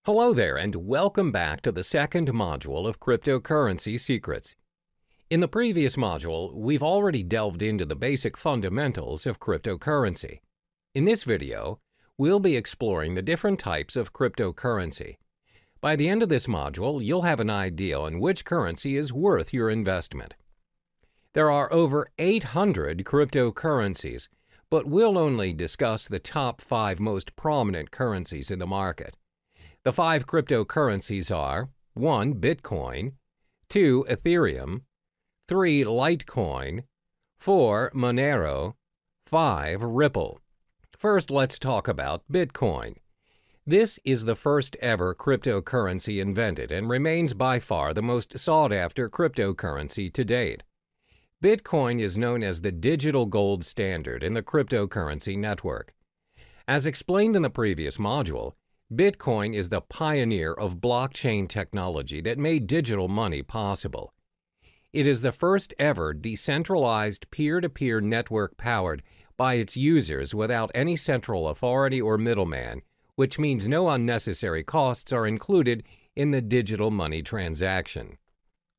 Hello there, and welcome back to the second module of Cryptocurrency Secrets. In the previous module, we've already delved into the basic fundamentals of cryptocurrency. In this video, we'll be exploring the different types of cryptocurrency. By the end of this module, you'll have an idea on which currency is worth your investment. There are over 800 cryptocurrencies, but we'll only discuss the top 5 most prominent currencies in the market. The 5 cryptocurrencies are 1. Bitcoin, 2. Ethereum, 3. Litecoin, 4. Monero, 5. Ripple. First, let's talk about Bitcoin. This is the first ever cryptocurrency invented and remains by far the most sought-after cryptocurrency to date. Bitcoin is known as the digital gold standard in the cryptocurrency network. As explained in the previous module, Bitcoin is the pioneer of blockchain technology that made digital money possible. It is the first ever decentralized peer-to-peer network powered by its users without any central authority or middleman, which means no unnecessary costs are included in the digital money transaction.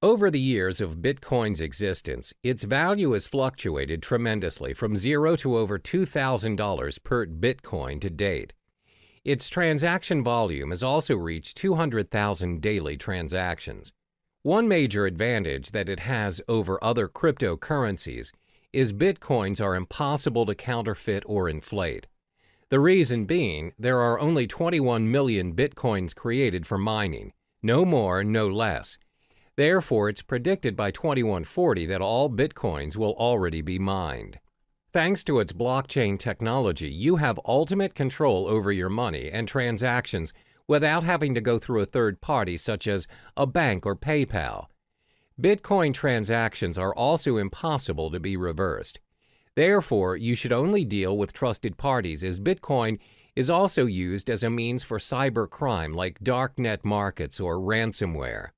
Over the years of Bitcoin's existence, its value has fluctuated tremendously from $0 to over $2,000 per Bitcoin to date. Its transaction volume has also reached 200,000 daily transactions. One major advantage that it has over other cryptocurrencies is Bitcoins are impossible to counterfeit or inflate. The reason being, there are only 21 million Bitcoins created for mining, no more, no less. Therefore, it's predicted by 2140 that all Bitcoins will already be mined. Thanks to its blockchain technology, you have ultimate control over your money and transactions without having to go through a third party such as a bank or PayPal. Bitcoin transactions are also impossible to be reversed. Therefore, you should only deal with trusted parties, as Bitcoin is also used as a means for cybercrime like darknet markets or ransomware.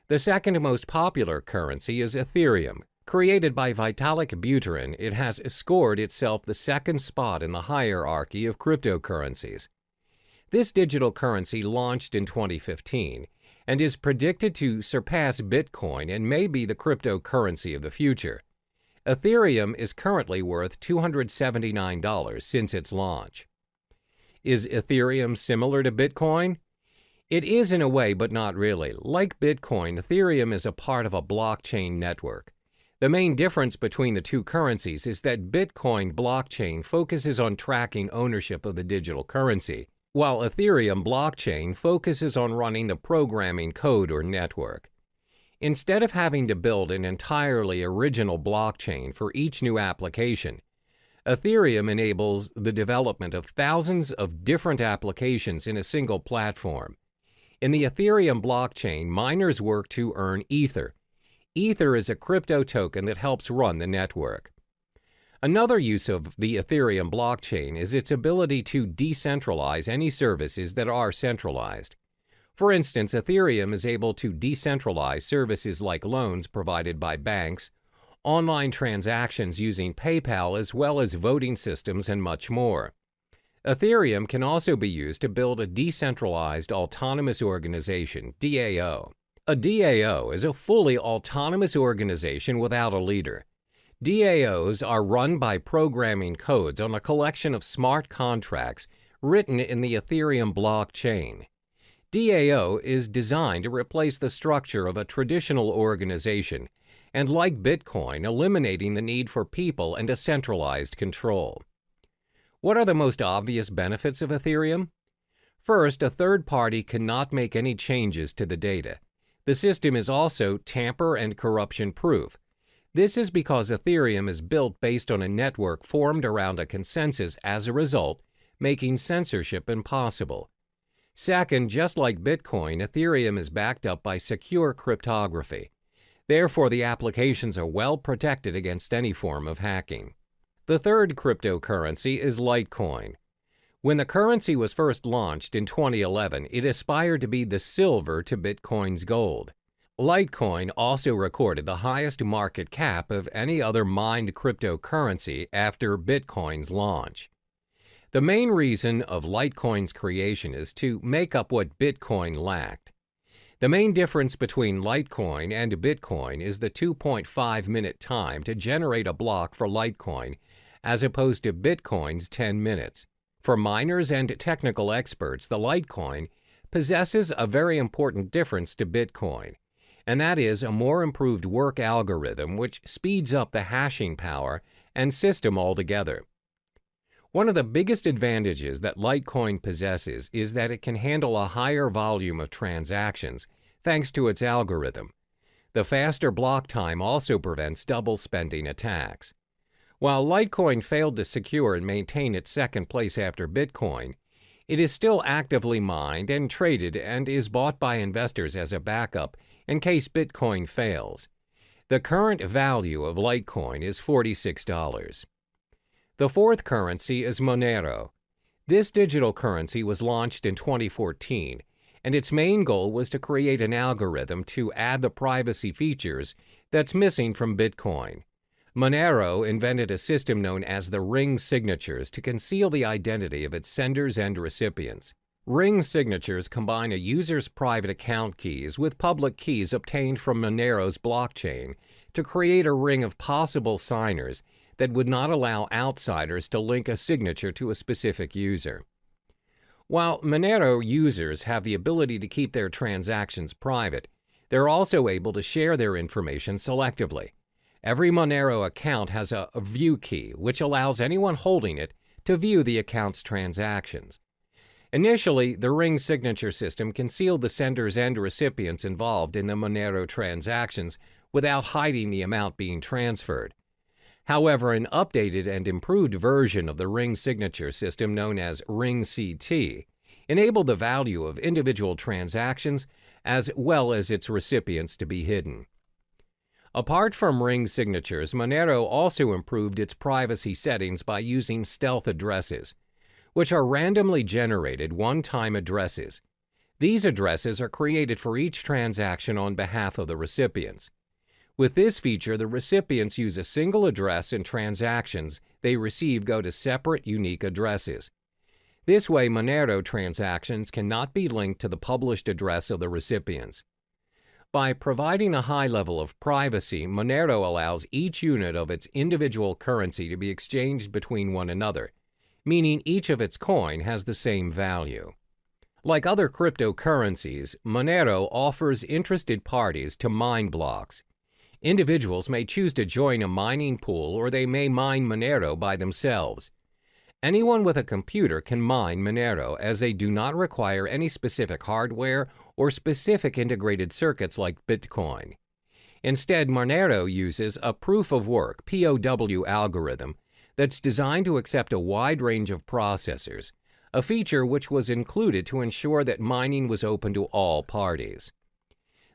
The second most popular currency is Ethereum. Created by Vitalik Buterin, it has scored itself the second spot in the hierarchy of cryptocurrencies. This digital currency launched in 2015 and is predicted to surpass Bitcoin and may be the cryptocurrency of the future. Ethereum is currently worth $279 since its launch. Is Ethereum similar to Bitcoin? It is in a way, but not really. Like Bitcoin, Ethereum is a part of a blockchain network. The main difference between the two currencies is that Bitcoin blockchain focuses on tracking ownership of the digital currency, while Ethereum blockchain focuses on running the programming code or network. Instead of having to build an entirely original blockchain for each new application, Ethereum enables the development of thousands of different applications in a single platform. In the Ethereum blockchain, miners work to earn Ether. Ether is a crypto token that helps run the network. Another use of the Ethereum blockchain is its ability to decentralize any services that are centralized. For instance, Ethereum is able to decentralize services like loans provided by banks, online transactions using PayPal, as well as voting systems and much more. Ethereum can also be used to build a decentralized autonomous organization, DAO. A DAO is a fully autonomous organization without a leader. DAOs are run by programming codes on a collection of smart contracts written in the Ethereum blockchain. DAO is designed to replace the structure of a traditional organization and, like Bitcoin, eliminating the need for people and a centralized control. What are the most obvious benefits of Ethereum? First, a third party cannot make any changes to the data. The system is also tamper and corruption proof. This is because Ethereum is built based on a network formed around a consensus, as a result, making censorship impossible. Second, just like Bitcoin, Ethereum is backed up by secure cryptography. Therefore, the applications are well protected against any form of hacking. The third cryptocurrency is Litecoin. When the currency was first launched in 2011, it aspired to be the silver to Bitcoin's gold. Litecoin also recorded the highest market cap of any other mined cryptocurrency after Bitcoin's launch. The main reason of Litecoin's creation is to make up what Bitcoin lacked. The main difference between Litecoin and Bitcoin is the 2.5-minute time to generate a block for Litecoin, as opposed to Bitcoin's 10 minutes. For miners and technical experts, the Litecoin possesses a very important difference to Bitcoin, and that is a more improved work algorithm which speeds up the hashing power and system altogether. One of the biggest advantages that Litecoin possesses is that it can handle a higher volume of transactions thanks to its algorithm. The faster block time also prevents double spending attacks. While Litecoin failed to secure and maintain its second place after Bitcoin, it is still actively mined and traded and is bought by investors as a backup in case Bitcoin fails. The current value of Litecoin is $46. The fourth currency is Monero. This digital currency was launched in 2014, and its main goal was to create an algorithm to add the privacy features that's missing from Bitcoin. Monero invented a system known as the ring signatures to conceal the identity of its senders and recipients. Ring signatures combine a user's private account keys with public keys obtained from Monero's blockchain to create a ring of possible signers that would not allow outsiders to link a signature to a specific user. While Monero users have the ability to keep their transactions private, they're also able to share their information selectively. Every Monero account has a view key, which allows anyone holding it to view the account's transactions. Initially, the ring signature system concealed the senders and recipients involved in the Monero transactions without hiding the amount being transferred. However, an updated and improved version of the ring signature system known as RingCT enabled the value of individual transactions as well as its recipients to be hidden. Apart from ring signatures, Monero also improved its privacy settings by using stealth addresses, which are randomly generated one-time addresses. These addresses are created for each transaction on behalf of the recipients. With this feature, the recipients use a single address and transactions they receive go to separate, unique addresses. This way, Monero transactions cannot be linked to the published address of the recipients. By providing a high level of privacy, Monero allows each unit of its individual currency to be exchanged between one another, meaning each of its coin has the same value. Like other cryptocurrencies, Monero offers interested parties to mine blocks. Individuals may choose to join a mining pool, or they may mine Monero by themselves. Anyone with a computer can mine Monero, as they do not require any specific hardware or specific integrated circuits like Bitcoin. Instead, Monero uses a proof-of-work (POW) algorithm that's designed to accept a wide range of processors, a feature which was included to ensure that mining was open to all parties.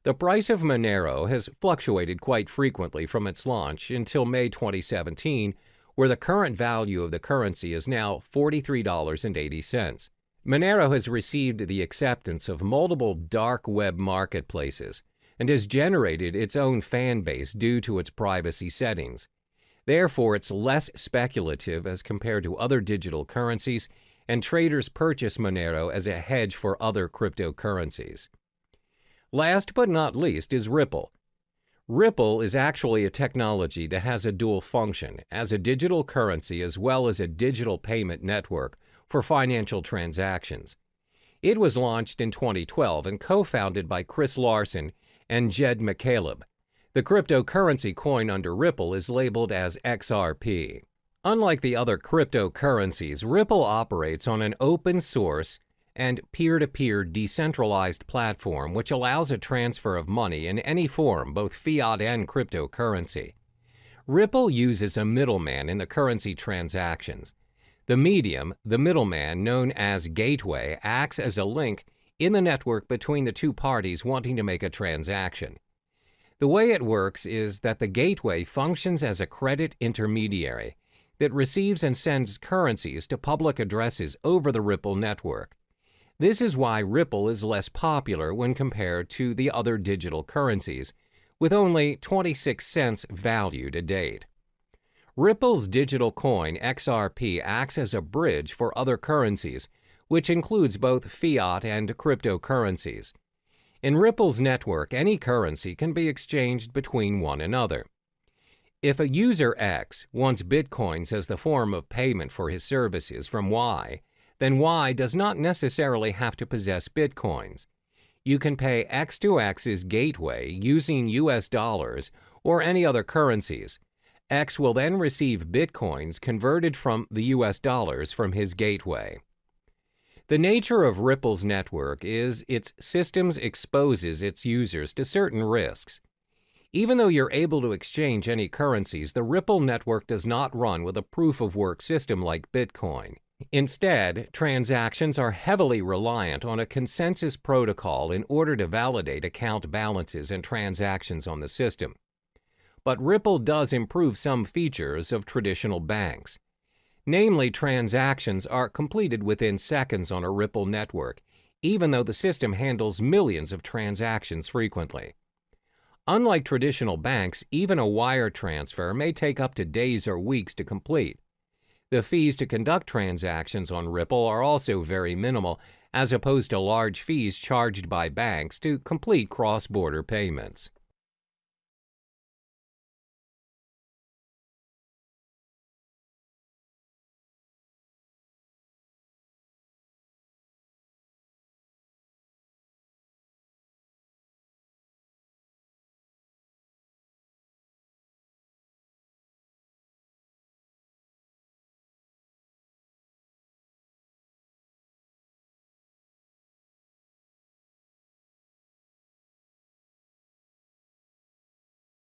The price of Monero has fluctuated quite frequently from its launch until May 2017, where the current value of the currency is now $43.80. Monero has received the acceptance of multiple dark web marketplaces and has generated its own fan base due to its privacy settings. Therefore, it's less speculative as compared to other digital currencies, and traders purchase Monero as a hedge for other cryptocurrencies. Last but not least is Ripple. Ripple is actually a technology that has a dual function as a digital currency as well as a digital payment network for financial transactions. It was launched in 2012 and co-founded by Chris Larsen and Jed McCaleb. The cryptocurrency coin under Ripple is labeled as XRP. Unlike the other cryptocurrencies, Ripple operates on an open source and peer-to-peer decentralized platform which allows a transfer of money in any form, both fiat and cryptocurrency. Ripple uses a middleman in the currency transactions. The medium, the middleman known as gateway, acts as a link in the network between the two parties wanting to make a transaction. The way it works is that the gateway functions as a credit intermediary that receives and sends currencies to public addresses over the Ripple network. This is why Ripple is less popular when compared to the other digital currencies, with only 26 cents value to date. Ripple's digital coin XRP acts as a bridge for other currencies, which includes both fiat and cryptocurrencies. In Ripple's network, any currency can be exchanged between one another. If a user X wants bitcoins as the form of payment for his services from Y, then Y does not necessarily have to possess bitcoins. You can pay X to X's gateway using US dollars or any other currencies. X will then receive bitcoins converted from the US dollars from his gateway. The nature of Ripple's network is its systems exposes its users to certain risks. Even though you're able to exchange any currencies, the Ripple network does not run with a proof-of-work system like Bitcoin. Instead, transactions are heavily reliant on a consensus protocol in order to validate account balances and transactions on the system. But Ripple does improve some features of traditional banks. Namely, transactions are completed within seconds on a Ripple network, even though the system handles millions of transactions frequently. Unlike traditional banks, even a wire transfer may take up to days or weeks to complete. The fees to conduct transactions on Ripple are also very minimal, as opposed to large fees charged by banks to complete cross-border payments.